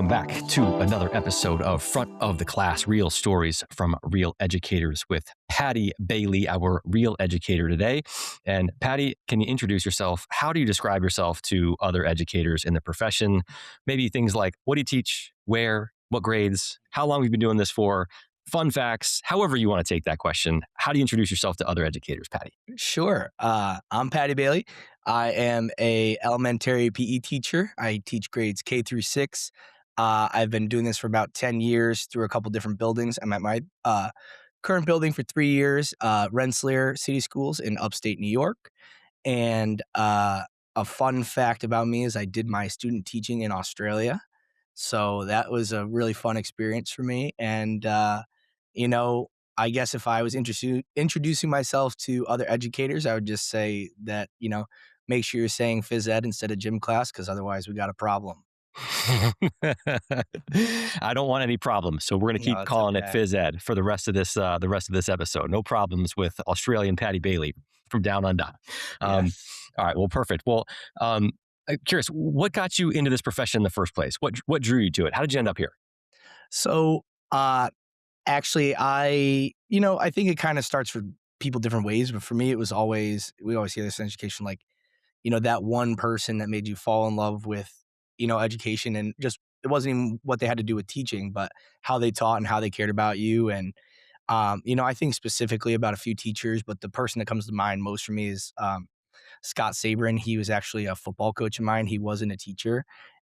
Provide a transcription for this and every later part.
Welcome back to another episode of Front of the Class, Real Stories from Real Educators with Paddy Bailey, our real educator today. And Paddy, can you introduce yourself? How do you describe yourself to other educators in the profession? Maybe things like, what do you teach? Where? What grades? How long have you been doing this for? Fun facts, however you want to take that question. How do you introduce yourself to other educators, Paddy? Sure. I'm Paddy Bailey. I am a elementary PE teacher. I teach grades K through 6. I've been doing this for about 10 years through a couple different buildings. I'm at my current building for 3 years, Rensselaer City Schools in upstate New York. And a fun fact about me is I did my student teaching in Australia. So that was a really fun experience for me. And, you know, I guess if I was introducing myself to other educators, I would just say that, make sure you're saying phys ed instead of gym class, because otherwise we got a problem. I don't want any problems, so we're going to No, keep it's calling it okay. phys ed for the rest of this episode. No problems with Australian Paddy Bailey from down under. Yes. All right, well, perfect. Well, I'm curious, what got you into this profession in the first place? What drew you to it? How did you end up here? So, actually, I think it kind of starts for people different ways, but for me, we always hear this in education, like, that one person that made you fall in love with, education, and just, it wasn't even what they had to do with teaching, but how they taught and how they cared about you. And, I think specifically about a few teachers, but the person that comes to mind most for me is, Scott Sabrin. He was actually a football coach of mine. He wasn't a teacher,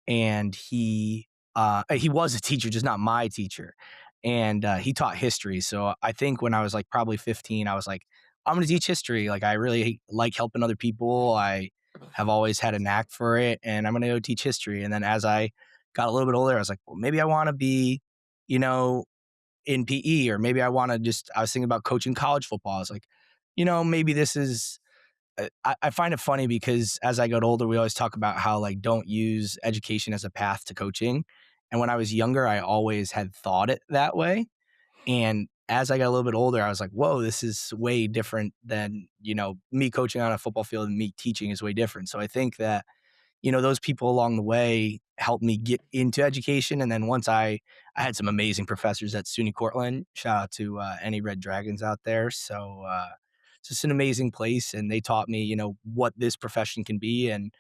and he was a teacher, just not my teacher. And he taught history. So I think when I was like probably 15, I was like, I'm going to teach history. Like, I really like helping other people. I have always had a knack for it, and I'm going to go teach history. And then as I got a little bit older, I was like, well, maybe I want to be, you know, in PE, or maybe I was thinking about coaching college football. I was like, maybe this is, I find it funny because as I got older, we always talk about how, like, don't use education as a path to coaching. And when I was younger, I always had thought it that way. And as I got a little bit older, I was like, whoa, this is way different than, me coaching on a football field, and me teaching is way different. So I think that, those people along the way helped me get into education. And then once I had some amazing professors at SUNY Cortland. Shout out to any Red Dragons out there. So it's just an amazing place. And they taught me, what this profession can be. And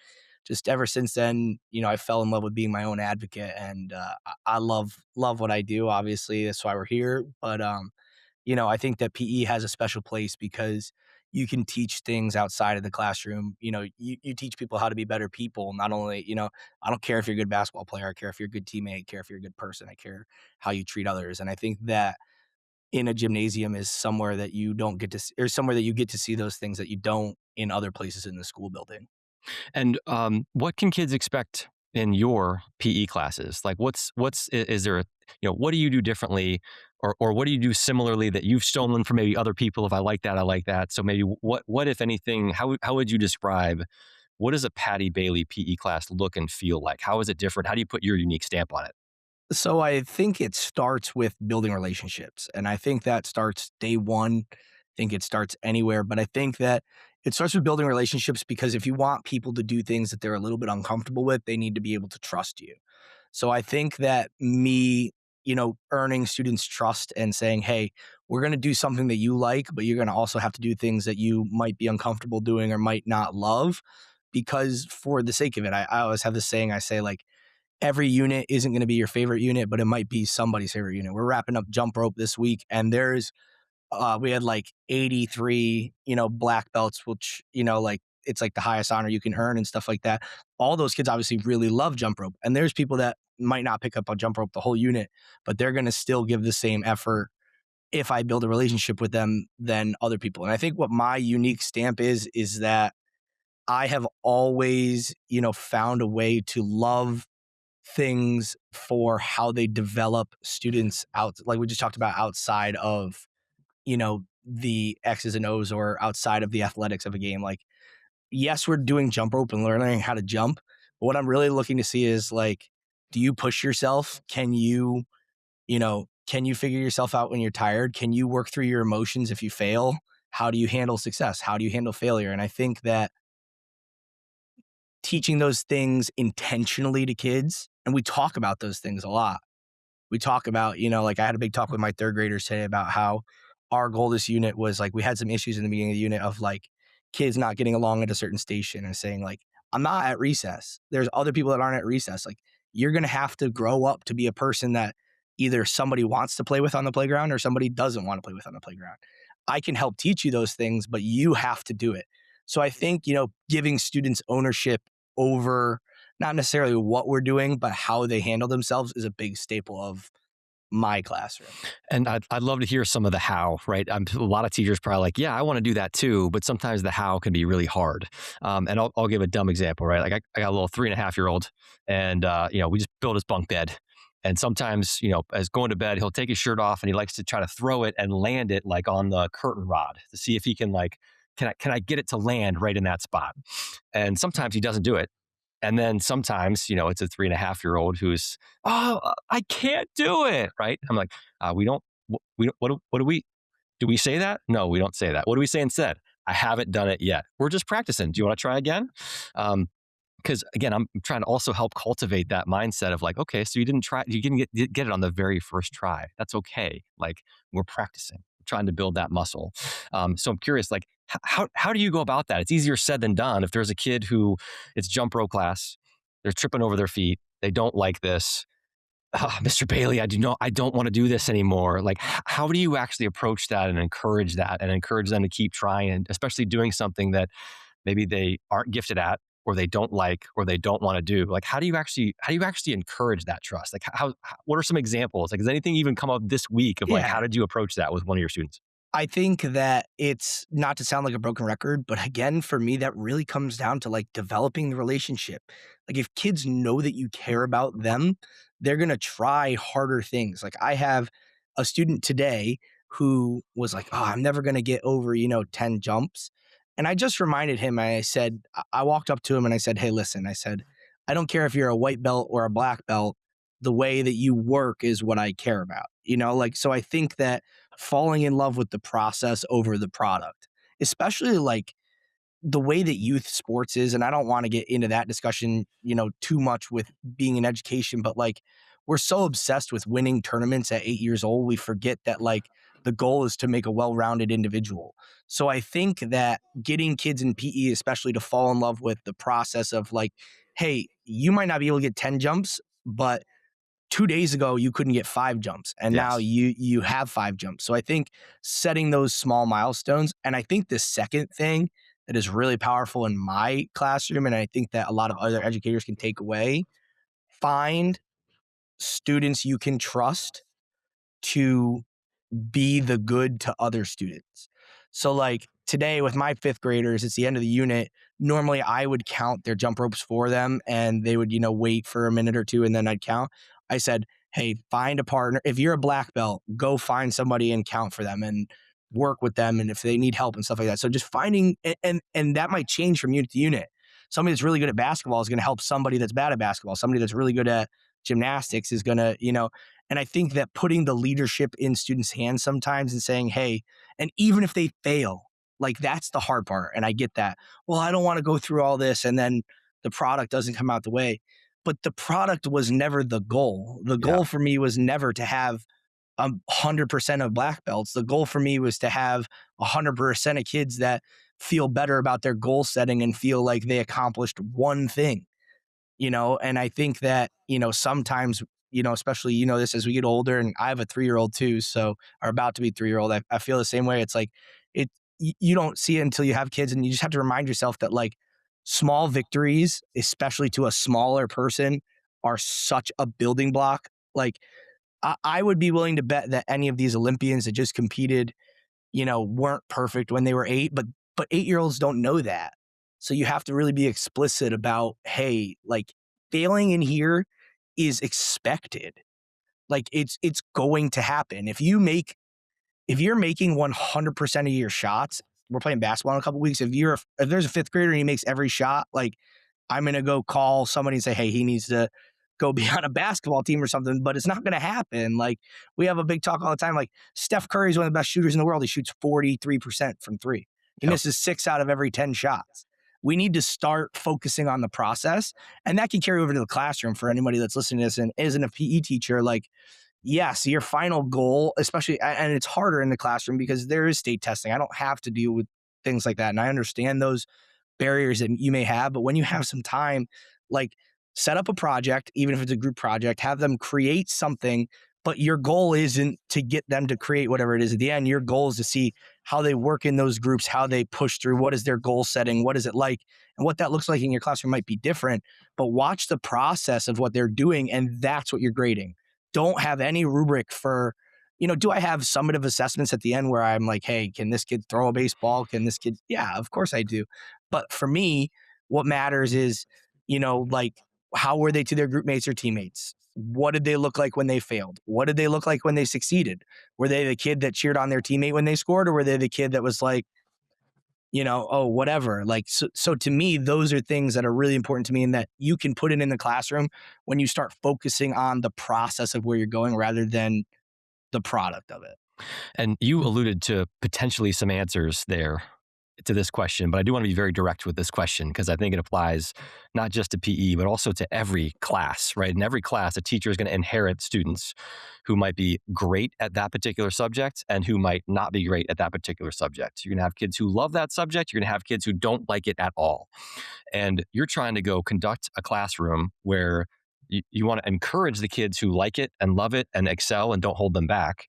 just ever since then, I fell in love with being my own advocate. And I love what I do. Obviously, that's why we're here. But I think that PE has a special place because you can teach things outside of the classroom. You teach people how to be better people. Not only, I don't care if you're a good basketball player. I care if you're a good teammate. I care if you're a good person. I care how you treat others. And I think that in a gymnasium is somewhere that you don't get to see, or somewhere that you get to see those things that you don't in other places in the school building. And what can kids expect in your PE classes? Like, is there what do you do differently, or what do you do similarly that you've stolen from maybe other people? If I like that, I like that. So maybe what if anything? How would you describe what does a Paddy Bailey PE class look and feel like? How is it different? How do you put your unique stamp on it? So I think it starts with building relationships. And I think that starts day one. I think it starts anywhere. But I think that it starts with building relationships because if you want people to do things that they're a little bit uncomfortable with, they need to be able to trust you. So I think that me, earning students' trust and saying, hey, we're going to do something that you like, but you're going to also have to do things that you might be uncomfortable doing or might not love, because for the sake of it, I always have this saying. I say, like, every unit isn't going to be your favorite unit, but it might be somebody's favorite unit. We're wrapping up jump rope this week, and we had like 83, black belts, which, like, it's like the highest honor you can earn and stuff like that. All those kids obviously really love jump rope. And there's people that might not pick up on jump rope the whole unit, but they're going to still give the same effort if I build a relationship with them than other people. And I think what my unique stamp is that I have always, found a way to love things for how they develop students out, like we just talked about, outside of, the X's and O's, or outside of the athletics of a game. Like, yes, we're doing jump rope and learning how to jump, but what I'm really looking to see is, like, do you push yourself? Can you figure yourself out when you're tired? Can you work through your emotions if you fail? How do you handle success? How do you handle failure? And I think that teaching those things intentionally to kids, And we talk about those things a lot. We talk about, like I had a big talk with my third graders today about how our goal this unit was like, we had some issues in the beginning of the unit of like kids not getting along at a certain station and saying like, I'm not at recess. There's other people that aren't at recess. Like you're going to have to grow up to be a person that either somebody wants to play with on the playground or somebody doesn't want to play with on the playground. I can help teach you those things, but you have to do it. So I think, giving students ownership over not necessarily what we're doing, but how they handle themselves is a big staple of my classroom. And I'd love to hear some of the how, right? A lot of teachers probably like, yeah, I want to do that too, but sometimes the how can be really hard. And I'll give a dumb example, right? Like I got a little 3.5-year-old, and we just built his bunk bed. And sometimes, as going to bed, he'll take his shirt off and he likes to try to throw it and land it like on the curtain rod to see if he can can I get it to land right in that spot? And sometimes he doesn't do it. And then sometimes, it's a 3.5-year-old who's, oh, I can't do it. Right. I'm like, do we say that? No, we don't say that. What do we say instead? I haven't done it yet. We're just practicing. Do you want to try again? Because again, I'm trying to also help cultivate that mindset of like, okay, so you didn't get it on the very first try. That's okay. Like we're practicing, we're trying to build that muscle. So I'm curious, like, how do you go about that? It's easier said than done. If there's a kid who it's jump rope class, they're tripping over their feet, they don't like this. Mr. Bailey, I don't want to do this anymore. Like, how do you actually approach that and encourage them to keep trying, and especially doing something that maybe they aren't gifted at, or they don't like, or they don't want to do? Like, how do you actually encourage that trust? Like, what are some examples? Like, has anything even come up this week of like, Yeah. how did you approach that with one of your students? I think that it's not to sound like a broken record, but again, for me, that really comes down to like developing the relationship. Like if kids know that you care about them, they're going to try harder things. Like I have a student today who was like, oh, I'm never going to get over, 10 jumps. And I just reminded him, I said, I walked up to him and I said, hey, listen, I said, I don't care if you're a white belt or a black belt. The way that you work is what I care about, like, so I think that falling in love with the process over the product, especially like the way that youth sports is. And I don't want to get into that discussion, too much with being in education, but like we're so obsessed with winning tournaments at 8 years old, we forget that like the goal is to make a well-rounded individual. So I think that getting kids in PE, especially to fall in love with the process of like, hey, you might not be able to get 10 jumps, but 2 days ago you couldn't get 5 jumps and now Yes. you have 5 jumps. So I think setting those small milestones. And I think the second thing that is really powerful in my classroom, and I think that a lot of other educators can take away, find students you can trust to be the good to other students. So like today with my fifth graders, it's the end of the unit. Normally I would count their jump ropes for them and they would, wait for a minute or two and then I'd count. I said, hey, find a partner. If you're a black belt, go find somebody and count for them and work with them. And if they need help and stuff like that. So just finding, and that might change from unit to unit. Somebody that's really good at basketball is going to help somebody that's bad at basketball. Somebody that's really good at gymnastics is going to, and I think that putting the leadership in students' hands sometimes and saying, hey, and even if they fail, like that's the hard part. And I get that. Well, I don't want to go through all this and then the product doesn't come out the way. But the product was never the goal. The Yeah. goal for me was never to have 100% of black belts. The goal for me was to have 100% of kids that feel better about their goal setting and feel like they accomplished one thing. And I think that, sometimes, especially, this as we get older, and I have a 3-year-old too, so, or about to be 3-year-old, I feel the same way. It's like, you don't see it until you have kids, and you just have to remind yourself that like small victories, especially to a smaller person, are such a building block. Like I would be willing to bet that any of these Olympians that just competed, weren't perfect when they were 8, but 8-year-olds don't know that. So you have to really be explicit about, hey, like failing in here is expected. Like it's going to happen. If you're making 100% of your shots, we're playing basketball in a couple weeks. If there's a fifth grader and he makes every shot, like I'm going to go call somebody and say, hey, he needs to go be on a basketball team or something, but it's not going to happen. Like we have a big talk all the time. Like Steph Curry is one of the best shooters in the world. He shoots 43% from three. He Yep. misses 6 out of every 10 shots. We need to start focusing on the process. And that can carry over to the classroom for anybody that's listening to this and isn't a PE teacher. Like, yes, your final goal, especially, and it's harder in the classroom because there is state testing. I don't have to deal with things like that. And I understand those barriers that you may have, but when you have some time, like set up a project, even if it's a group project, have them create something, but your goal isn't to get them to create whatever it is at the end. Your goal is to see how they work in those groups, how they push through, what is their goal setting, what is it like, and what that looks like in your classroom might be different, but watch the process of what they're doing, and that's what you're grading. Don't have any rubric for, do I have summative assessments at the end where I'm like, hey, can this kid throw a baseball? Can this kid? Yeah, of course I do. But for me, what matters is, like, how were they to their group mates or teammates? What did they look like when they failed? What did they look like when they succeeded? Were they the kid that cheered on their teammate when they scored, or were they the kid that was like, oh, whatever? Like, so to me, those are things that are really important to me and that you can put in the classroom when you start focusing on the process of where you're going rather than the product of it. And you alluded to potentially some answers there to this question, but I do want to be very direct with this question because I think it applies not just to PE, but also to every class, right? In every class, a teacher is going to inherit students who might be great at that particular subject and who might not be great at that particular subject. You're going to have kids who love that subject. You're going to have kids who don't like it at all. And you're trying to go conduct a classroom where you want to encourage the kids who like it and love it and excel and don't hold them back.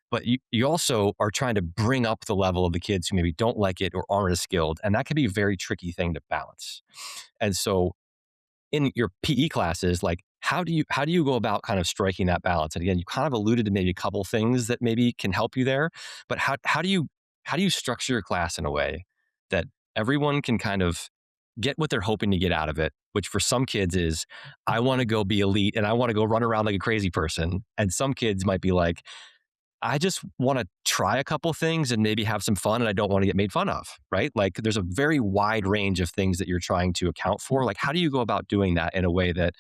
But you also are trying to bring up the level of the kids who maybe don't like it or aren't as skilled. And that can be a very tricky thing to balance. And so in your PE classes, like how do you go about kind of striking that balance? And again, you kind of alluded to maybe a couple things that maybe can help you there, but how do you structure your class in a way that everyone can kind of get what they're hoping to get out of it, which for some kids is, I want to go be elite and I want to go run around like a crazy person. And some kids might be like, I just want to try a couple things and maybe have some fun and I don't want to get made fun of, right? Like there's a very wide range of things that you're trying to account for. Like how do you go about doing that in a way that,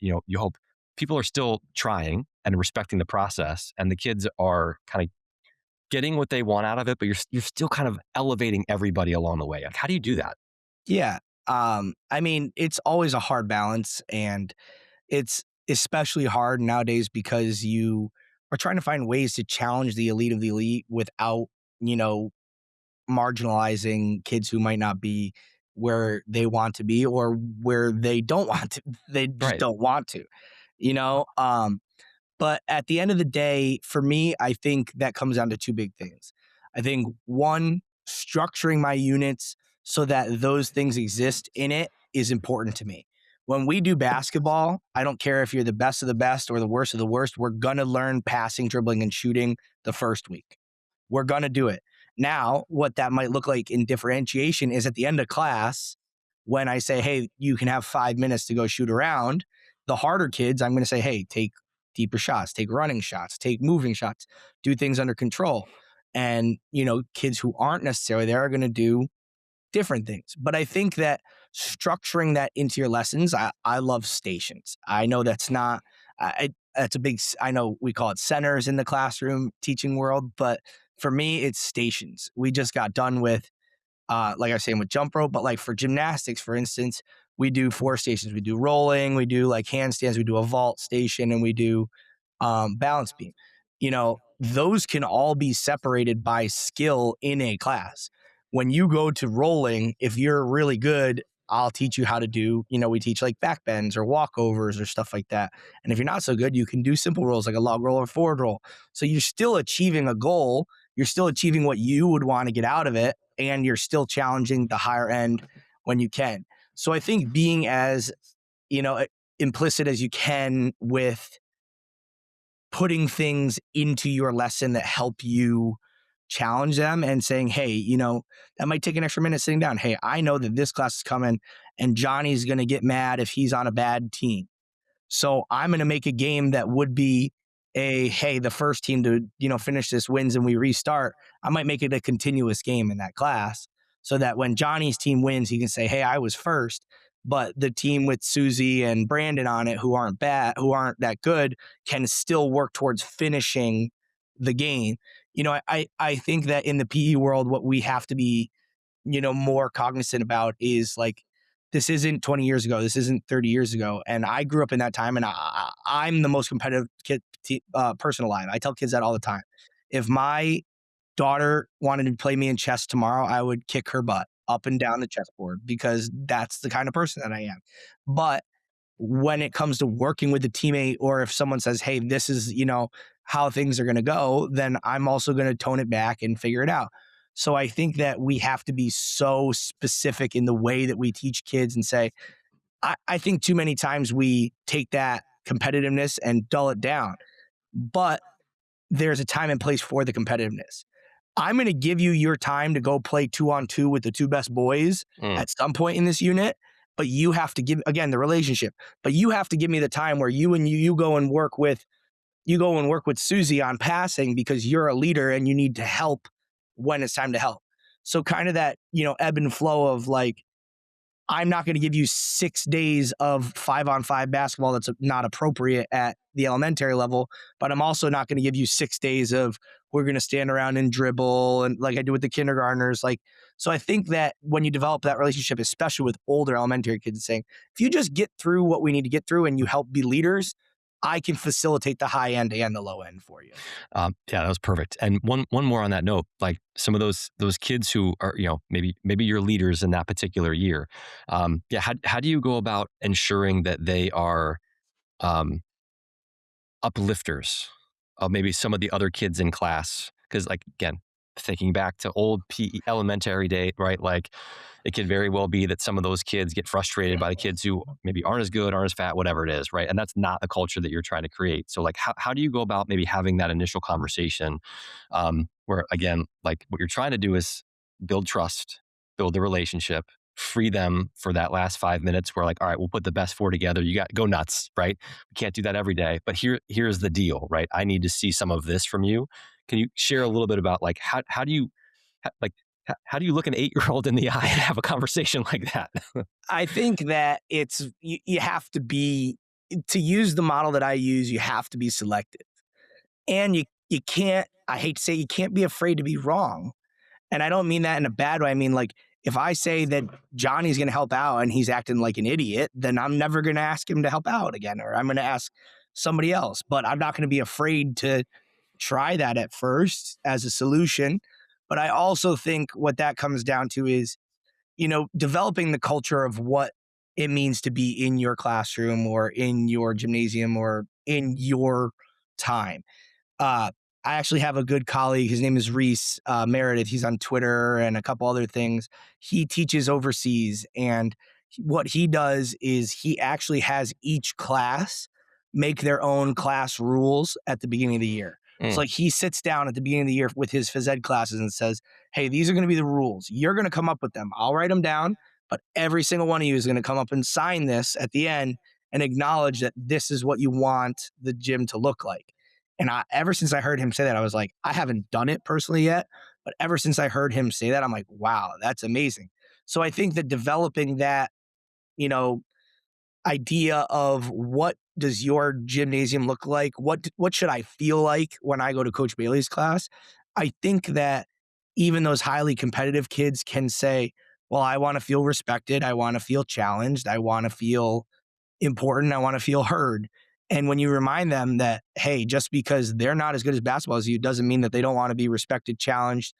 you hope people are still trying and respecting the process and the kids are kind of getting what they want out of it, but you're still kind of elevating everybody along the way. Like how do you do that? Yeah. I mean, it's always a hard balance, and it's especially hard nowadays because you are trying to find ways to challenge the elite of the elite without, you know, marginalizing kids who might not be where they want to be or where they don't want to. They just Right. don't want to, you know? But at the end of the day, for me, I think that comes down to two big things. I think one, structuring my units so that those things exist in it is important to me. When we do basketball, I don't care if you're the best of the best or the worst of the worst, we're going to learn passing, dribbling, and shooting the first week. We're going to do it. Now, what that might look like in differentiation is at the end of class, when I say, hey, you can have 5 minutes to go shoot around, the harder kids, I'm going to say, hey, take deeper shots, take running shots, take moving shots, do things under control. And, kids who aren't necessarily there are going to do different things. But I think that structuring that into your lessons, I love stations. I know that's not, that's a big, I know we call it centers in the classroom teaching world, but for me, it's stations. We just got done with, like I was saying with jump rope, but like for gymnastics, for instance, we do 4 stations. We do rolling, we do like handstands, we do a vault station, and we do balance beam. Those can all be separated by skill in a class. When you go to rolling, if you're really good, I'll teach you how to do, we teach like back bends or walkovers or stuff like that. And if you're not so good, you can do simple rolls like a log roll or forward roll. So you're still achieving a goal. You're still achieving what you would want to get out of it. And you're still challenging the higher end when you can. So I think being as, implicit as you can with putting things into your lesson that help you challenge them and saying, hey, that might take an extra minute sitting down. Hey, I know that this class is coming and Johnny's going to get mad if he's on a bad team. So I'm going to make a game that would be hey, the first team to, finish this wins and we restart. I might make it a continuous game in that class so that when Johnny's team wins, he can say, hey, I was first. But the team with Susie and Brandon on it who aren't that good can still work towards finishing the game. I think that in the PE world, what we have to be more cognizant about is like, this isn't 20 years ago. This isn't 30 years ago. And I grew up in that time, and I'm the most competitive person alive. I tell kids that all the time. If my daughter wanted to play me in chess tomorrow, I would kick her butt up and down the chessboard because that's the kind of person that I am. But when it comes to working with a teammate, or if someone says, hey, this is, how things are going to go, then I'm also going to tone it back and figure it out. So I think that we have to be so specific in the way that we teach kids and say, I think too many times we take that competitiveness and dull it down. But there's a time and place for the competitiveness. I'm going to give you your time to go play 2-on-2 with the two best boys at some point in this unit, but you have to give, again, the relationship, but you have to give me the time where you go and work with Susie on passing because you're a leader and you need to help when it's time to help. So kind of that, ebb and flow of like, I'm not going to give you 6 days of 5-on-5 basketball that's not appropriate at the elementary level, but I'm also not going to give you 6 days of we're going to stand around and dribble and like I do with the kindergartners. Like, so I think that when you develop that relationship, especially with older elementary kids, saying, if you just get through what we need to get through and you help be leaders, I can facilitate the high end and the low end for you. Yeah, that was perfect. And one more on that note, like some of those kids who are, maybe you're leaders in that particular year. How do you go about ensuring that they are uplifters of maybe some of the other kids in class? Because like, again, thinking back to old PE elementary day, right? Like it could very well be that some of those kids get frustrated by the kids who maybe aren't as good, aren't as fat, whatever it is, right? And that's not the culture that you're trying to create. So like, how do you go about maybe having that initial conversation where, again, like what you're trying to do is build trust, build the relationship, free them for that last 5 minutes where like, all right, we'll put the best four together. You got go nuts, right? We can't do that every day, but here's the deal, right? I need to see some of this from you. Can you share a little bit about like, how do you look an 8-year-old in the eye and have a conversation like that? I think that it's, you have to be, to use the model that I use, you have to be selective. And you can't, I hate to say, you can't be afraid to be wrong. And I don't mean that in a bad way. I mean, like, if I say that Johnny's going to help out and he's acting like an idiot, then I'm never going to ask him to help out again, or I'm going to ask somebody else. But I'm not going to be afraid to try that at first as a solution. But I also think what that comes down to is, developing the culture of what it means to be in your classroom or in your gymnasium or in your time. I actually have a good colleague. His name is Reese Meredith. He's on Twitter and a couple other things. He teaches overseas, and what he does is he actually has each class make their own class rules at the beginning of the year. So like he sits down at the beginning of the year with his phys ed classes and says, hey, these are going to be the rules. You're going to come up with them. I'll write them down, but every single one of you is going to come up and sign this at the end and acknowledge that this is what you want the gym to look like. And ever since I heard him say that, I was like, I haven't done it personally yet, but ever since I heard him say that, I'm like, wow, that's amazing. So I think that developing that, idea of what does your gymnasium look like? What should I feel like when I go to Coach Bailey's class? I think that even those highly competitive kids can say, well, I want to feel respected. I want to feel challenged. I want to feel important. I want to feel heard. And when you remind them that, hey, just because they're not as good as basketball as you doesn't mean that they don't want to be respected, challenged,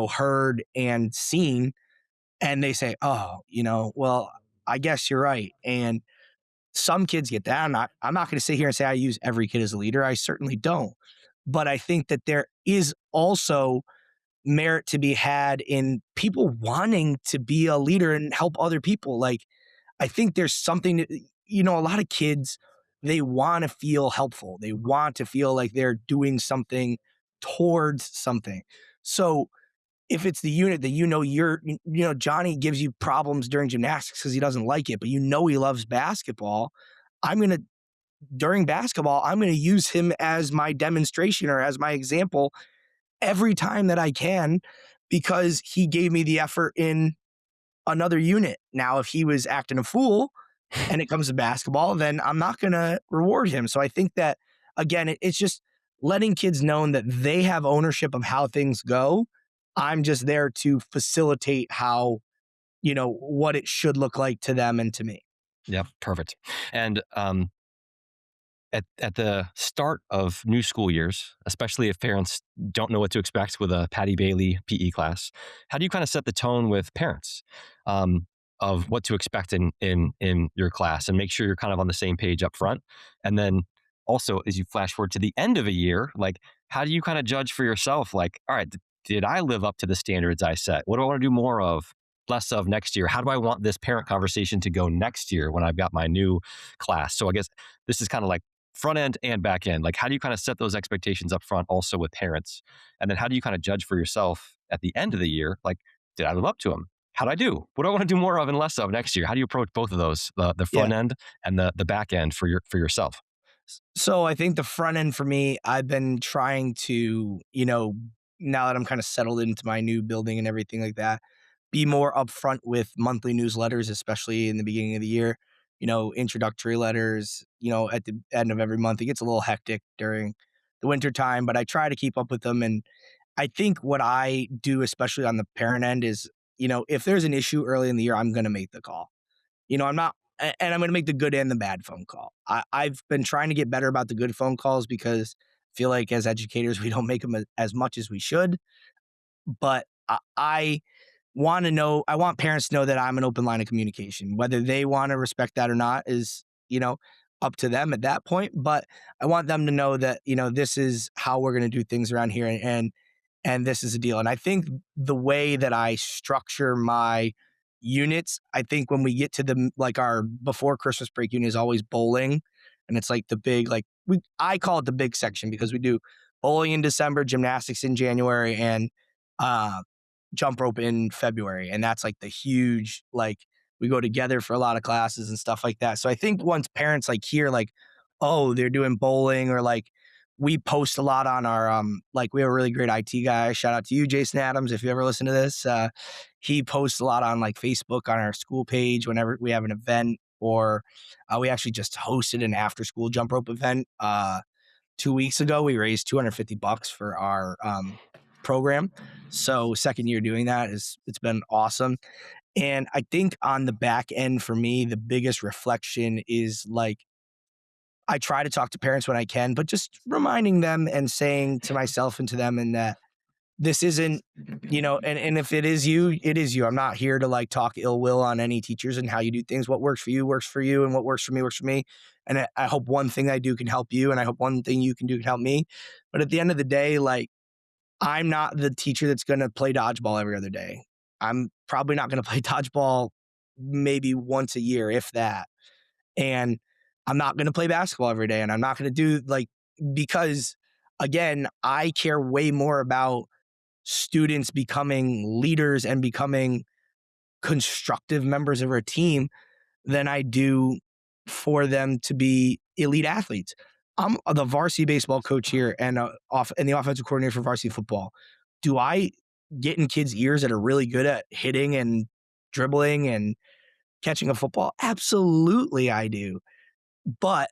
heard and seen. And they say, oh, well, I guess you're right. And some kids get that. I'm not going to sit here and say I use every kid as a leader. I certainly don't. But I think that there is also merit to be had in people wanting to be a leader and help other people. Like, I think there's something that, a lot of kids, they want to feel helpful. They want to feel like they're doing something towards something. So if it's the unit that Johnny gives you problems during gymnastics because he doesn't like it, but he loves basketball, during basketball, I'm going to use him as my demonstration or as my example every time that I can because he gave me the effort in another unit. Now, if he was acting a fool and it comes to basketball, then I'm not going to reward him. So I think that, again, it's just letting kids know that they have ownership of how things go. I'm just there to facilitate how, what it should look like to them and to me. Yep, perfect. And at the start of new school years, especially if parents don't know what to expect with a Paddy Bailey PE class, how do you kind of set the tone with parents um, of what to expect in your class and make sure you're kind of on the same page up front? And then also, as you flash forward to the end of a year, like how do you kind of judge for yourself? Like, all right, did I live up to the standards I set? What do I want to do more of? Less of next year? How do I want this parent conversation to go next year when I've got my new class? So I guess this is kind of like front end and back end. Like, how do you kind of set those expectations up front also with parents? And then how do you kind of judge for yourself at the end of the year? Like, did I live up to them? How do I do? What do I want to do more of and less of next year? How do you approach both of those, the Yeah. front end and the back end for yourself? So I think the front end for me, I've been trying to, now that I'm kind of settled into my new building and everything like that, be more upfront with monthly newsletters, especially in the beginning of the year. Introductory letters, at the end of every month. It gets a little hectic during the winter time, but I try to keep up with them. And I think what I do, especially on the parent end, is, if there's an issue early in the year, I'm going to make the call. I'm not, and I'm going to make the good and the bad phone call. I've been trying to get better about the good phone calls because I feel like as educators, we don't make them as much as we should. But I want to know, I want parents to know that I'm an open line of communication. Whether they want to respect that or not is, up to them at that point. But I want them to know that, this is how we're going to do things around here. And this is a deal. And I think the way that I structure my units, I think when we get to our before Christmas break unit is always bowling. And it's like the big, I call it the big section because we do bowling in December, gymnastics in January, and uh, jump rope in February. And that's like the huge, we go together for a lot of classes and stuff like that. So I think once parents hear oh, they're doing bowling, or we post a lot on our we have a really great IT guy. Shout out to you, Jason Adams, if you ever listen to this. He posts a lot on Facebook on our school page whenever we have an event, or we actually just hosted an after school jump rope event 2 weeks ago. We raised $250 for our program. So second year doing that it's been awesome. And I think on the back end for me, the biggest reflection is I try to talk to parents when I can, but just reminding them and saying to myself and to them, and that this isn't, and if it is you, it is you. I'm not here to talk ill will on any teachers and how you do things. What works for you, and what works for me works for me. And I hope one thing I do can help you, and I hope one thing you can do can help me. But at the end of the day, I'm not the teacher that's going to play dodgeball every other day. I'm probably not going to play dodgeball maybe once a year, if that. And I'm not going to play basketball every day. And I'm not going to do because again, I care way more about students becoming leaders and becoming constructive members of our team than I do for them to be elite athletes. I'm the varsity baseball coach here and the offensive coordinator for varsity football. Do I get in kids' ears that are really good at hitting and dribbling and catching a football? Absolutely, I do. But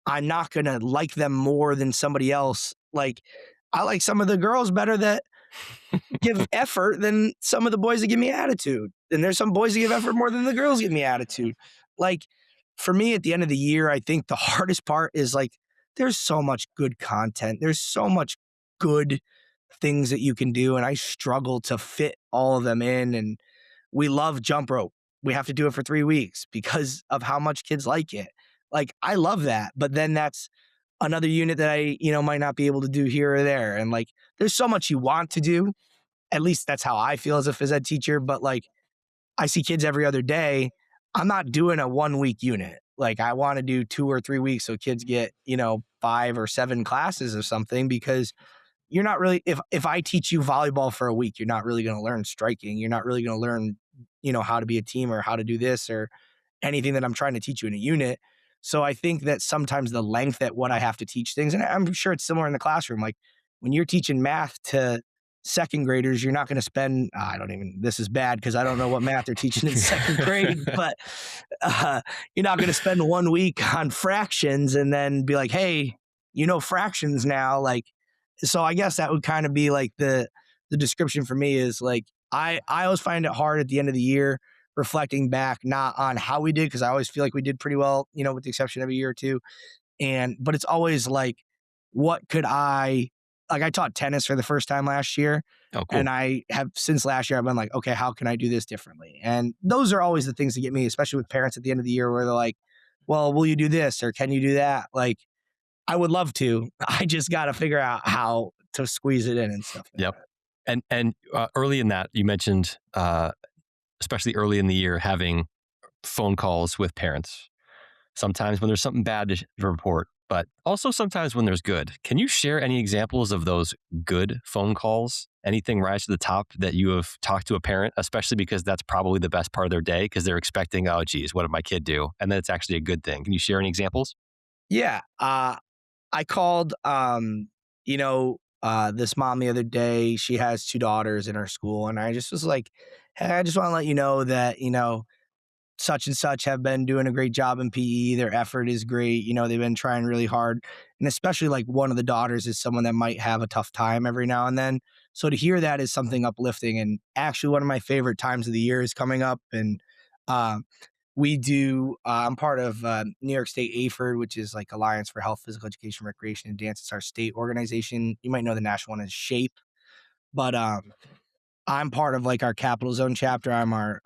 I'm not going to like them more than somebody else. I like some of the girls better that give effort than some of the boys that give me attitude. And there's some boys that give effort more than the girls give me attitude. For me, at the end of the year, I think the hardest part is there's so much good content. There's so much good things that you can do. And I struggle to fit all of them in. And we love jump rope. We have to do it for 3 weeks because of how much kids like it. I love that. But then that's another unit that I, might not be able to do here or there. And there's so much you want to do. At least that's how I feel as a phys ed teacher. But I see kids every other day. I'm not doing a 1 week unit. I want to do 2 or 3 weeks so kids get, 5 or 7 classes or something, because you're not really, if I teach you volleyball for a week, you're not really going to learn striking. You're not really going to learn, how to be a team or how to do this or anything that I'm trying to teach you in a unit. So I think that sometimes the length at what I have to teach things, and I'm sure it's similar in the classroom, when you're teaching math to second graders, you're not going to spend, this is bad because I don't know what math they're teaching in second grade, but you're not going to spend 1 week on fractions and then be like, hey, fractions now. So I guess that would kind of be the the description for me is like, I always find it hard at the end of the year reflecting back, not on how we did, because I always feel like we did pretty well, with the exception of a year or two. But it's always like, what could I taught tennis for the first time last year. Oh, And cool. I have since last year, I've been like, okay, how can I do this differently? And those are always the things that get me, especially with parents at the end of the year where they're like, well, will you do this or can you do that? Like, I would love to. I just got to figure out how to squeeze it in and stuff like Yep. that. And early in that, you mentioned, especially early in the year, having phone calls with parents. Sometimes when there's something bad to report, but also sometimes when there's good. Can you share any examples of those good phone calls? Anything rise to the top that you have talked to a parent, especially because that's probably the best part of their day because they're expecting, oh, geez, what did my kid do? And then it's actually a good thing. Can you share any examples? Yeah. I called, this mom the other day. She has two daughters in her school. And I just was like, hey, I just want to let you know that, such and such have been doing a great job in PE. Their effort is great. They've been trying really hard. And especially like one of the daughters is someone that might have a tough time every now and then. So to hear that is something uplifting. And actually, one of my favorite times of the year is coming up. And uh, I'm part of New York State AFERD, which is like Alliance for Health, Physical Education, Recreation, and Dance. It's our state organization. You might know the national one is SHAPE. But I'm part of like our Capital Zone chapter. I'm our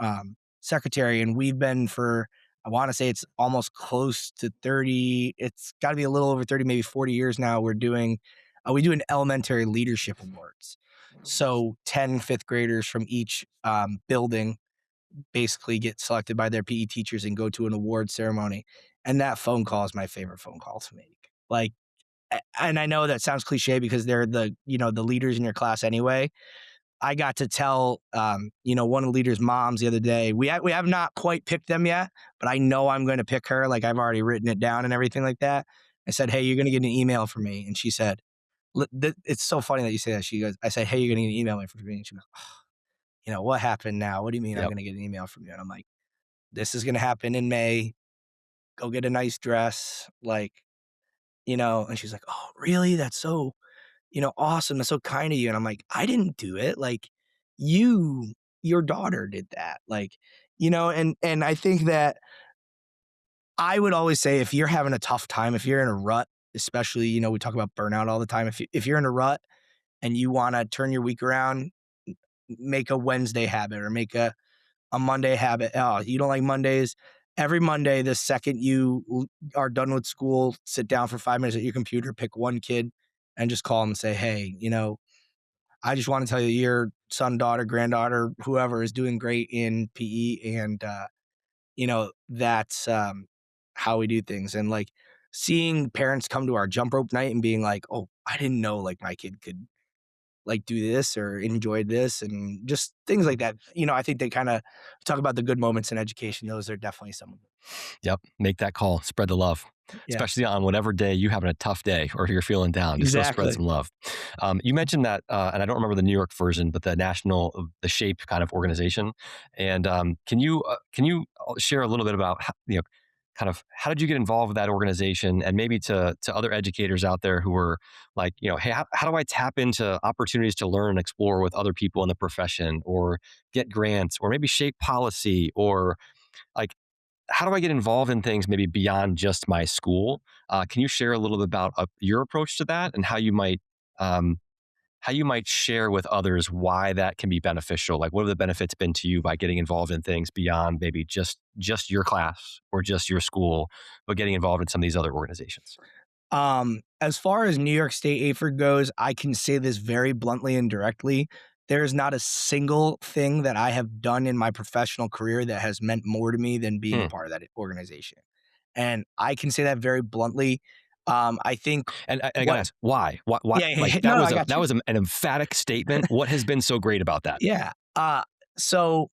secretary, and we've been for, I want to say it's almost close to 30. It's got to be a little over 30, maybe 40 years now. We do an elementary leadership awards. So 10 fifth graders from each building basically get selected by their PE teachers and go to an award ceremony. And that phone call is my favorite phone call to make. Like, and I know that sounds cliche because they're the leaders in your class anyway. I got to tell, one of the leaders' moms the other day. We have not quite picked them yet, but I know I'm going to pick her. Like I've already written it down and everything like that. I said, "Hey, you're going to get an email from me," and she said, "It's so funny that you say that." She goes, "I said, hey, you're going to get an email from me," and she goes, what happened now? What do you mean I'm Yep. going to get an email from you? And I'm like, this is going to happen in May. Go get a nice dress, And she's like, "Oh, really? That's so." Awesome. That's so kind of you. And I'm like, I didn't do it. Like you, your daughter did that. And I think that I would always say if you're having a tough time, if you're in a rut, especially, we talk about burnout all the time. If you're in a rut and you want to turn your week around, make a Wednesday habit or make a Monday habit. Oh, you don't like Mondays? Every Monday, the second you are done with school, sit down for 5 minutes at your computer, pick one kid and just call them and say, hey, I just want to tell you your son, daughter, granddaughter, whoever is doing great in PE. And, that's how we do things. And like seeing parents come to our jump rope night and being like, oh, I didn't know like my kid could like do this or enjoyed this and just things like that. I think they kind of talk about the good moments in education. Those are definitely some of them. Yep. Make that call. Spread the love, Yeah, especially on whatever day you having a tough day or you're feeling down. Just go spread exactly. some love. You mentioned that, and I don't remember the New York version, but the Shape kind of organization. And can you share a little bit about kind of how did you get involved with that organization, and maybe to other educators out there who are like, hey, how do I tap into opportunities to learn and explore with other people in the profession, or get grants, or maybe shape policy, or like how do I get involved in things maybe beyond just my school? Can you share a little bit about your approach to that and um, how you might share with others why that can be beneficial? Like, what have the benefits been to you by getting involved in things beyond maybe just your class or just your school, but getting involved in some of these other organizations? As far as New York State AFERD goes, I can say this very bluntly and directly. There is not a single thing that I have done in my professional career that has meant more to me than being a Hmm. part of that organization. And I can say that very bluntly. I think And I gotta what, ask, why? Why? yeah, yeah, Like yeah, no, no, I got that you. was an emphatic statement. What has been so great about that? Yeah. So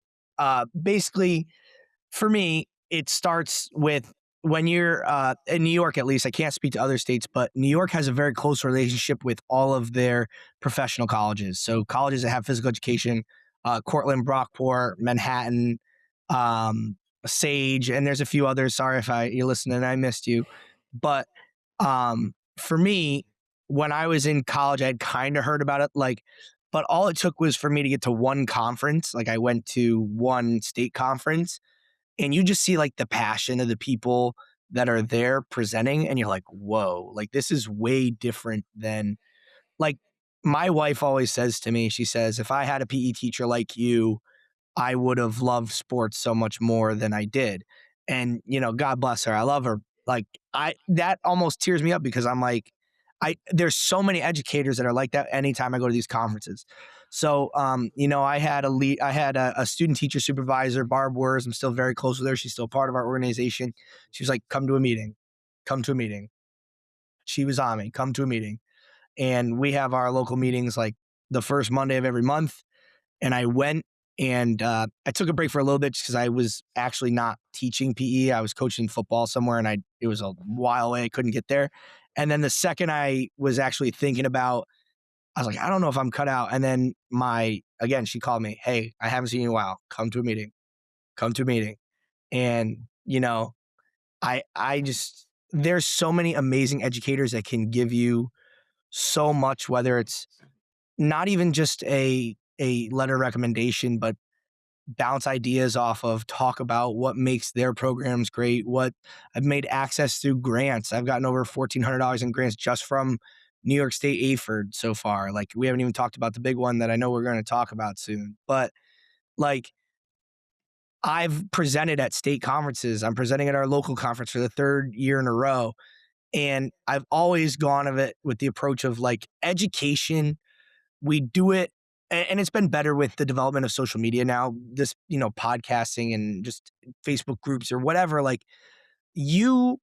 basically, for me, it starts with when you're in New York, at least. I can't speak to other states, but New York has a very close relationship with all of their professional colleges. So colleges that have physical education, Cortland, Brockport, Manhattan, Sage, and there's a few others. Sorry if you're listening and I missed you. But for me, when I was in college, I had kind of heard about it. Like But all it took was for me to get to one conference. Like I went to one state conference, and you just see like the passion of the people that are there presenting, and you're like, whoa, like this is way different than like my wife always says to me, she says, if I had a PE teacher like you, I would have loved sports so much more than I did. And, God bless her. I love her. Like that almost tears me up because I'm like, there's so many educators that are like that anytime I go to these conferences. So, I had a student teacher supervisor, Barb Wurs. I'm still very close with her. She's still part of our organization. She was like, come to a meeting, come to a meeting. She was on me, come to a meeting. And we have our local meetings like the first Monday of every month. And I went and I took a break for a little bit just because I was actually not teaching PE. I was coaching football somewhere, and it was a while away. I couldn't get there. And then the second I was actually thinking about, I was like, I don't know if I'm cut out. And then again, she called me, hey, I haven't seen you in a while. Come to a meeting. Come to a meeting. And I just there's so many amazing educators that can give you so much, whether it's not even just a letter recommendation, but bounce ideas off of, talk about what makes their programs great. What I've made access through grants. I've gotten over $1,400 in grants just from New York State AFERD so far. Like we haven't even talked about the big one that I know we're going to talk about soon. But like I've presented at state conferences. I'm presenting at our local conference for the third year in a row. And I've always gone of it with the approach of like education. We do it, and it's been better with the development of social media now, this, podcasting and just Facebook groups or whatever. Like you,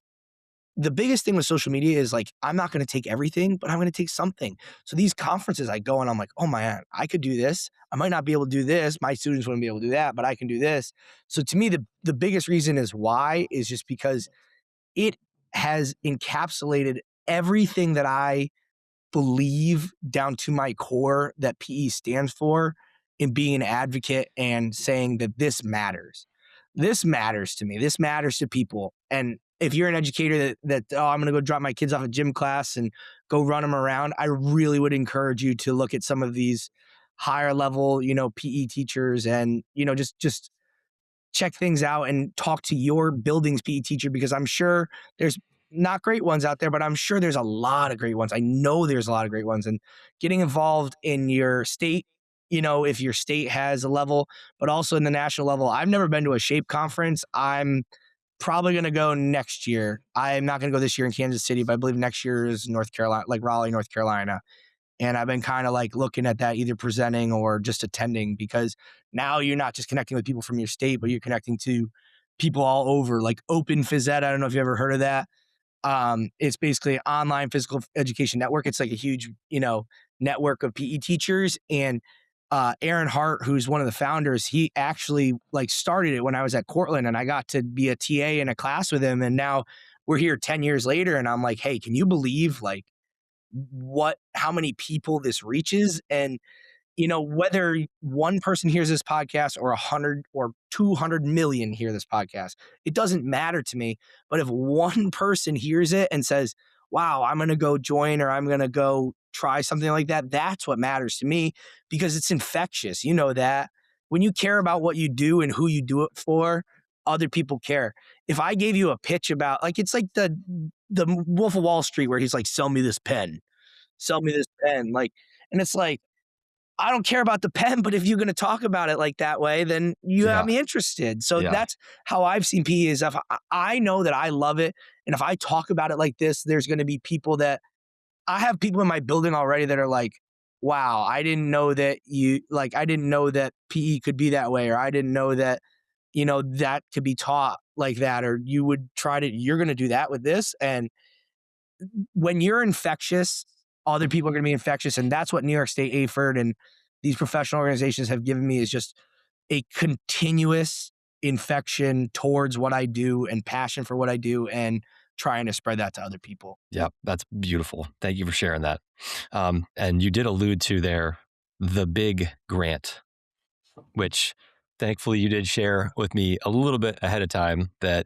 the biggest thing with social media is like, I'm not going to take everything, but I'm going to take something. So these conferences I go and I'm like, oh man, I could do this. I might not be able to do this. My students wouldn't be able to do that, but I can do this. So to me, the biggest reason is why is just because it has encapsulated everything that I believe down to my core that PE stands for in being an advocate and saying that this matters. This matters to me. This matters to people. And if you're an educator I'm going to go drop my kids off a gym class and go run them around, I really would encourage you to look at some of these higher level, PE teachers and, just check things out and talk to your building's PE teacher, because I'm sure there's not great ones out there, but I'm sure there's a lot of great ones. I know there's a lot of great ones, and getting involved in your state, if your state has a level, but also in the national level. I've never been to a SHAPE conference. I'm probably going to go next year. I'm not going to go this year in Kansas City, but I believe next year is North Carolina, like Raleigh, North Carolina. And I've been kind of like looking at that, either presenting or just attending, because now you're not just connecting with people from your state, but you're connecting to people all over, like Open Phys Ed. I don't know if you ever heard of that. It's basically an online physical education network. It's like a huge, network of PE teachers. And Aaron Hart, who's one of the founders, he actually like started it when I was at Cortland, and I got to be a TA in a class with him. And now we're here 10 years later, and I'm like, hey, can you believe like how many people this reaches? And whether one person hears this podcast or 100 or 200 million hear this podcast, it doesn't matter to me. But if one person hears it and says, wow, I'm going to go join, or I'm going to go try something like that, that's what matters to me, because it's infectious. You know that when you care about what you do and who you do it for, other people care. If I gave you a pitch about, like, it's like the Wolf of Wall Street where he's like, sell me this pen, sell me this pen. Like, and it's like, I don't care about the pen, but if you're going to talk about it like that way, then you have Yeah. me interested. So Yeah. that's how I've seen PE, is if I know that I love it, and if I talk about it like this, there's going to be people that I have people in my building already that are like, wow, I didn't know that I didn't know that PE could be that way, or I didn't know that, that could be taught like that, or you're going to do that with this. And when you're infectious, other people are going to be infectious. And that's what New York State AFERD and these professional organizations have given me, is just a continuous infection towards what I do and passion for what I do, and trying to spread that to other people. Yeah, that's beautiful. Thank you for sharing that. And you did allude to there the big grant, which thankfully you did share with me a little bit ahead of time, that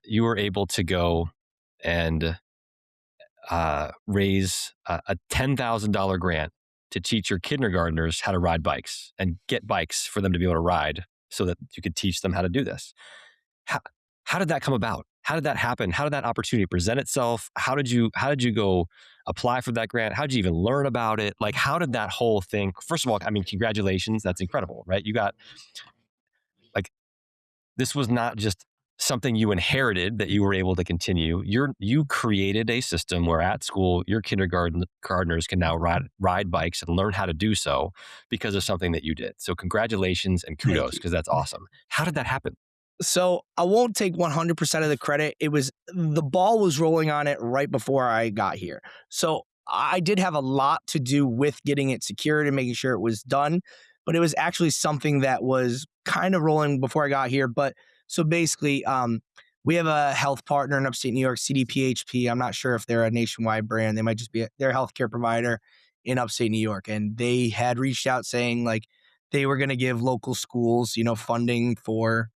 you were able to go and raise a $10,000 grant to teach your kindergartners how to ride bikes and get bikes for them to be able to ride so that you could teach them how to do this. How, how did that come about? How did that happen? How did that opportunity present itself? How did you go apply for that grant? How did you even learn about it? Like, how did that whole thing? First of all, I mean, congratulations. That's incredible, right? You got like this was not just something you inherited that you were able to continue. You created a system where at school your kindergartners can now ride bikes and learn how to do so because of something that you did. So congratulations and Thank kudos you. because that's awesome. How did that happen? So I won't take 100% of the credit. It was the ball was rolling on it right before I got here. So I did have a lot to do with getting it secured and making sure it was done, but it was actually something that was kind of rolling before I got here. But so basically, we have a health partner in upstate New York, CDPHP. I'm not sure if they're a nationwide brand. They might just be they're a healthcare provider in upstate New York, and they had reached out saying like they were going to give local schools, funding for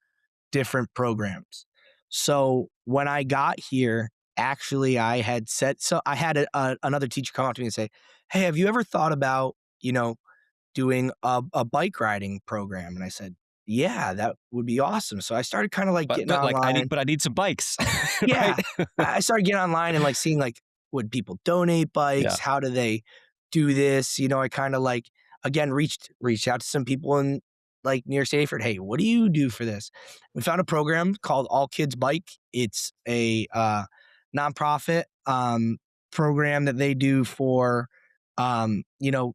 different programs. So when I got here, actually, I had said, so I had another teacher come up to me and say, "Hey, have you ever thought about, doing a bike riding program?" And I said, "Yeah, that would be awesome." So I started kind of like But getting but like online. I need some bikes, right? Yeah. I started getting online and, like, seeing, like, would people donate Yeah. bikes? How do they do this? I kinda, like, again, reached out to some people in, like, near Sanford. "Hey, what do you do for this?" We found a program called All Kids Bike. It's a, nonprofit, program that they do for,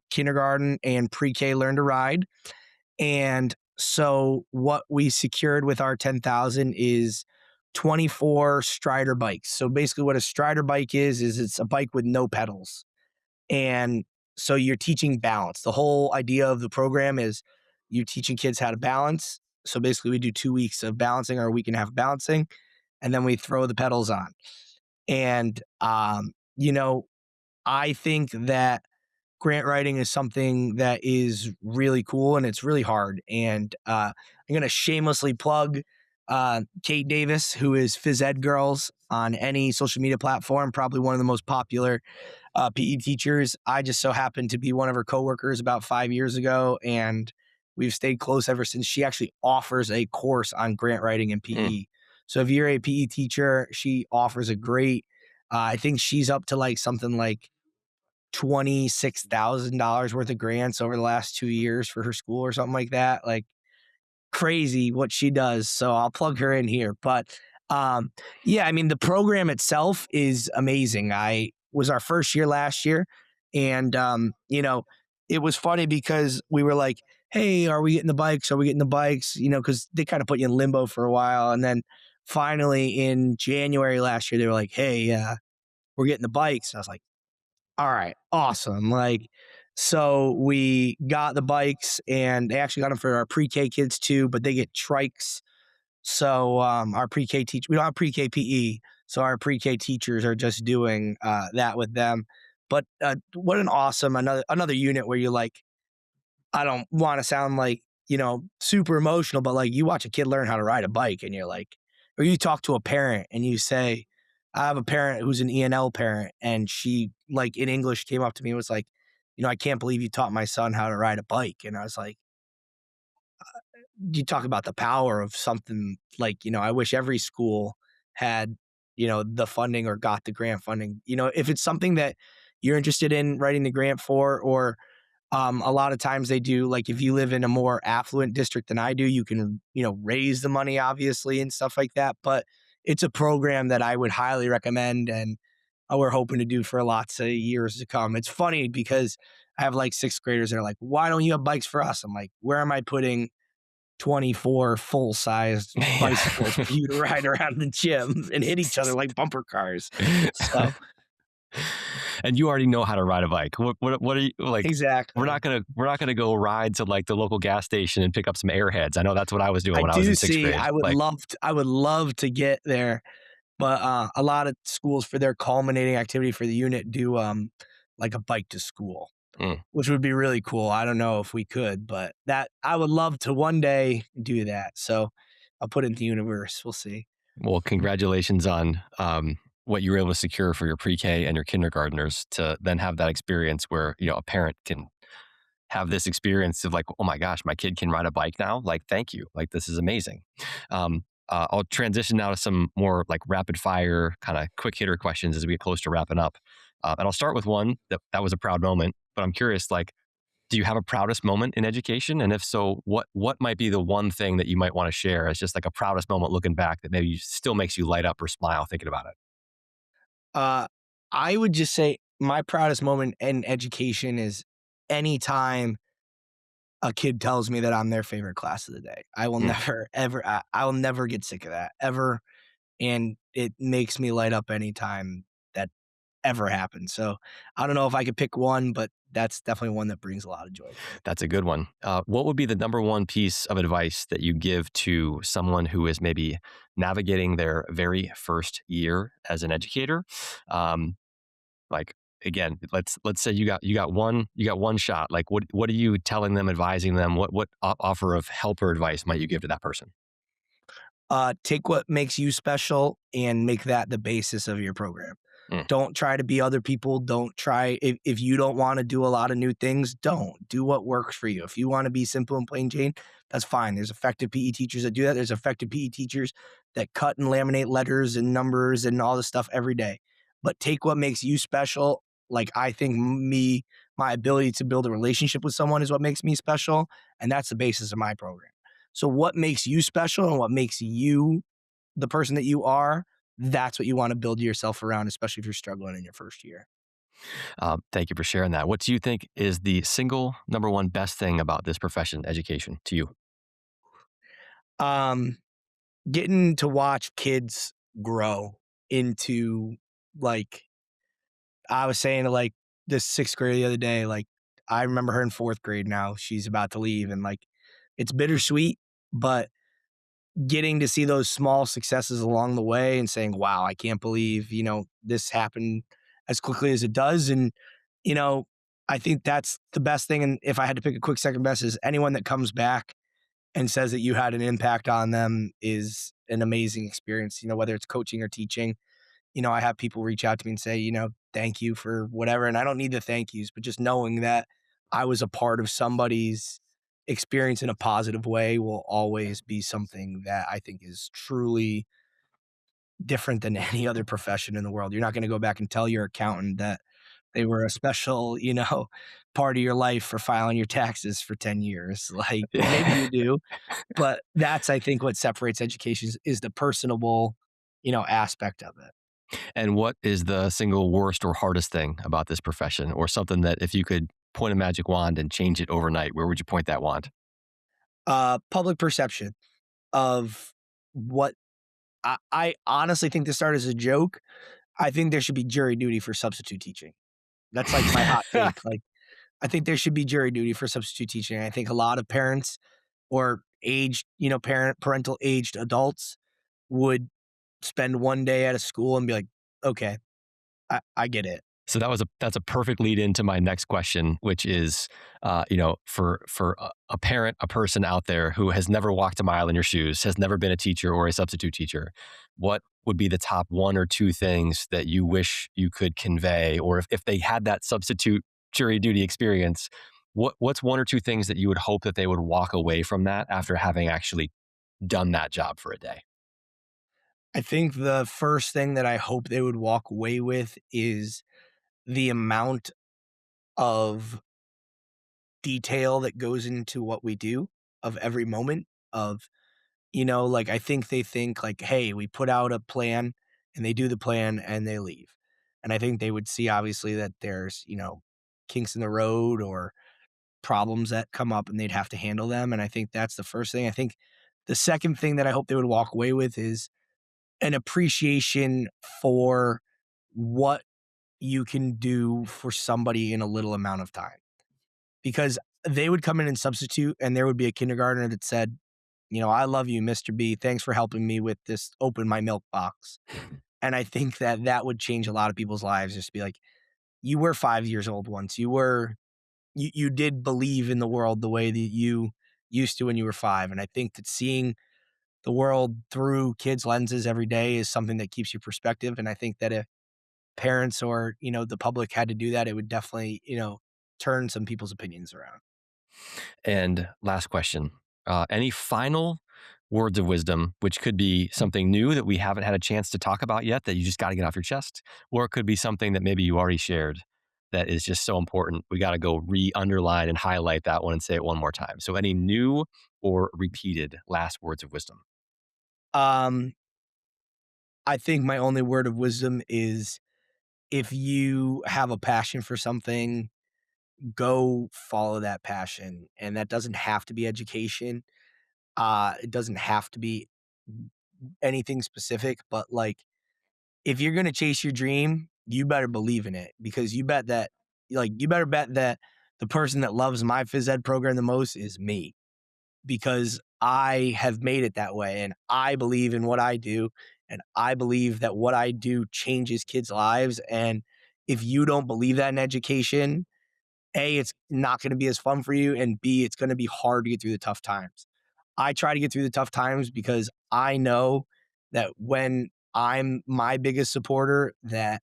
kindergarten and pre-K learn to ride. And so what we secured with our 10,000 is 24 Strider bikes. So basically what a Strider bike is it's a bike with no pedals. And so you're teaching balance. The whole idea of the program is you teaching kids how to balance. So basically we do 2 weeks of balancing or a week and a half of balancing, and then we throw the pedals on. And I think that grant writing is something that is really cool and it's really hard. And I'm going to shamelessly plug Kate Davis, who is Phys Ed Girls on any social media platform, probably one of the most popular PE teachers. I just so happened to be one of her coworkers about 5 years ago, and we've stayed close ever since. She actually offers a course on grant writing and Mm. PE. So if you're a PE teacher, she offers a great, I think she's up to like something like $26,000 worth of grants over the last 2 years for her school or something like that. Like crazy what she does. So I'll plug her in here. But yeah, I mean, the program itself is amazing. I was our first year last year. And, it was funny because we were like, "Hey, are we getting the bikes? Are we getting the bikes?" Because they kind of put you in limbo for a while. And then finally in January last year, they were like, "Hey, we're getting the bikes." And I was like, all right, awesome. Like, so we got the bikes and they actually got them for our pre-K kids too, but they get trikes. So our pre-K teach we don't have pre-K PE, so our pre-K teachers are just doing that with them. But what an awesome another unit where you're like, I don't want to sound like, super emotional, but like you watch a kid learn how to ride a bike and you're like, or you talk to a parent and you say, I have a parent who's an ENL parent and she like in English came up to me and was like, "I can't believe you taught my son how to ride a bike." And I was like, you talk about the power of something like, I wish every school had, the funding or got the grant funding. If it's something that you're interested in writing the grant for, or a lot of times they do, like if you live in a more affluent district than I do, you can, raise the money obviously and stuff like that. But it's a program that I would highly recommend and we're hoping to do for lots of years to come. It's funny because I have like sixth graders that are like, "Why don't you have bikes for us?" I'm like, "Where am I putting 24 full-sized bicycles for you to ride around the gym and hit each other like bumper cars?" So And you already know how to ride a bike. What are you like? exactly. We're not gonna go ride to like the local gas station and pick up some airheads. I know that's what I was doing I when I was do in sixth see grade. Like, I would love to get there, but, a lot of schools for their culminating activity for the unit do, like a bike to school, mm. which would be really cool. I don't know if we could, but that I would love to one day do that. So I'll put it in the universe. We'll see. Well, congratulations on what you were able to secure for your pre-K and your kindergartners to then have that experience where a parent can have this experience of like, oh my gosh, my kid can ride a bike now. Like, thank you. Like, this is amazing. I'll transition now to some more like rapid fire kind of quick hitter questions as we get close to wrapping up. And I'll start with one that was a proud moment, but I'm curious, like, do you have a proudest moment in education? And if so, what might be the one thing that you might want to share as just like a proudest moment looking back that maybe still makes you light up or smile thinking about it? Uh, I would just say my proudest moment in education is anytime a kid tells me that I'm their favorite class of the day. I will Mm. never, ever, I will never get sick of that ever. And it makes me light up anytime that ever happens. So I don't know if I could pick one, but that's definitely one that brings a lot of joy to me. That's a good one. What would be the number one piece of advice that you give to someone who is maybe navigating their very first year as an educator? Um, like again, let's say you got one shot. Like what are you telling them, advising them? What offer of help or advice might you give to that person? Take what makes you special and make that the basis of your program. Mm. Don't try to be other people. Don't try if you don't want to do a lot of new things, don't. Do what works for you. If you want to be simple and plain Jane, that's fine. There's effective PE teachers that do that. There's effective PE teachers that cut and laminate letters and numbers and all this stuff every day. But take what makes you special. Like I think my ability to build a relationship with someone is what makes me special. And that's the basis of my program. So what makes you special and what makes you the person that you are, that's what you want to build yourself around, especially if you're struggling in your first year. Thank you for sharing that. What do you think is the single number one best thing about this profession, education, to you? Um, Getting to watch kids grow into like I was saying to like this sixth grade the other day, like I remember her in fourth grade now. She's about to leave and like it's bittersweet, but getting to see those small successes along the way and saying, wow, I can't believe, this happened as quickly as it does. And, you know, I think that's the best thing. And if I had to pick a quick second best, is anyone that comes back and says that you had an impact on them is an amazing experience, whether it's coaching or teaching. I have people reach out to me and say, thank you for whatever. And I don't need the thank yous, but just knowing that I was a part of somebody's experience in a positive way will always be something that I think is truly different than any other profession in the world. You're not going to go back and tell your accountant that they were a special, part of your life for filing your taxes for 10 years. Like maybe you do, but that's, I think, what separates education is the personable, aspect of it. And what is the single worst or hardest thing about this profession, or something that if you could point a magic wand and change it overnight, where would you point that wand? Public perception of what I honestly think this started as a joke. I think there should be jury duty for substitute teaching. That's like my hot take. Like, I think there should be jury duty for substitute teaching. I think a lot of parents or aged, parental aged adults would spend one day at a school and be like, okay, I get it. So that's a perfect lead into my next question, which is, for a parent, a person out there who has never walked a mile in your shoes, has never been a teacher or a substitute teacher, what would be the top one or two things that you wish you could convey, or if they had that substitute jury duty experience, what's one or two things that you would hope that they would walk away from that after having actually done that job for a day? I think the first thing that I hope they would walk away with is the amount of detail that goes into what we do of every moment of, like I think they think like, hey, we put out a plan and they do the plan and they leave. And I think they would see obviously that there's, kinks in the road or problems that come up and they'd have to handle them. And I think that's the first thing. I think the second thing that I hope they would walk away with is an appreciation for what you can do for somebody in a little amount of time. Because they would come in and substitute, and there would be a kindergartner that said, I love you, Mr. B. Thanks for helping me with this. Open my milk box. And I think that that would change a lot of people's lives. Just to be like, you were 5 years old once. You did believe in the world the way that you used to when you were five. And I think that seeing the world through kids' lenses every day is something that keeps your perspective. And I think that if parents or, the public had to do that, it would definitely, turn some people's opinions around. And last question, any final words of wisdom, which could be something new that we haven't had a chance to talk about yet that you just got to get off your chest, or it could be something that maybe you already shared that is just so important. We got to go underline and highlight that one and say it one more time. So, any new or repeated last words of wisdom? Um, I think my only word of wisdom is if you have a passion for something, go follow that passion. And that doesn't have to be education. It doesn't have to be anything specific, but like if you're gonna chase your dream, you better believe in it because you better bet that the person that loves my phys ed program the most is me because I have made it that way and I believe in what I do and I believe that what I do changes kids' lives. And if you don't believe that in education, A, it's not going to be as fun for you, and B, it's going to be hard to get through the tough times. I try to get through the tough times because I know that when I'm my biggest supporter, that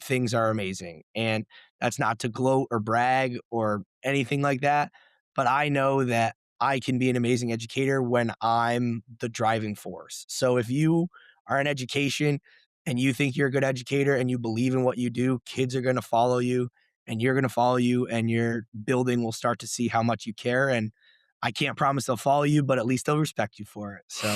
things are amazing. And that's not to gloat or brag or anything like that. But I know that I can be an amazing educator when I'm the driving force. So if you are in education and you think you're a good educator and you believe in what you do, kids are going to follow you and you're going to follow you and your building will start to see how much you care. And I can't promise they'll follow you, but at least they'll respect you for it. So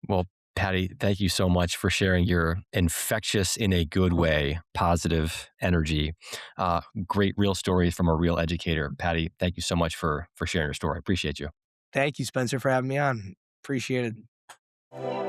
Well, Patty, thank you so much for sharing your infectious, in a good way, positive energy. Great real stories from a real educator. Patty, thank you so much for sharing your story. I appreciate you. thank you, Spencer, for having me on. Appreciate it.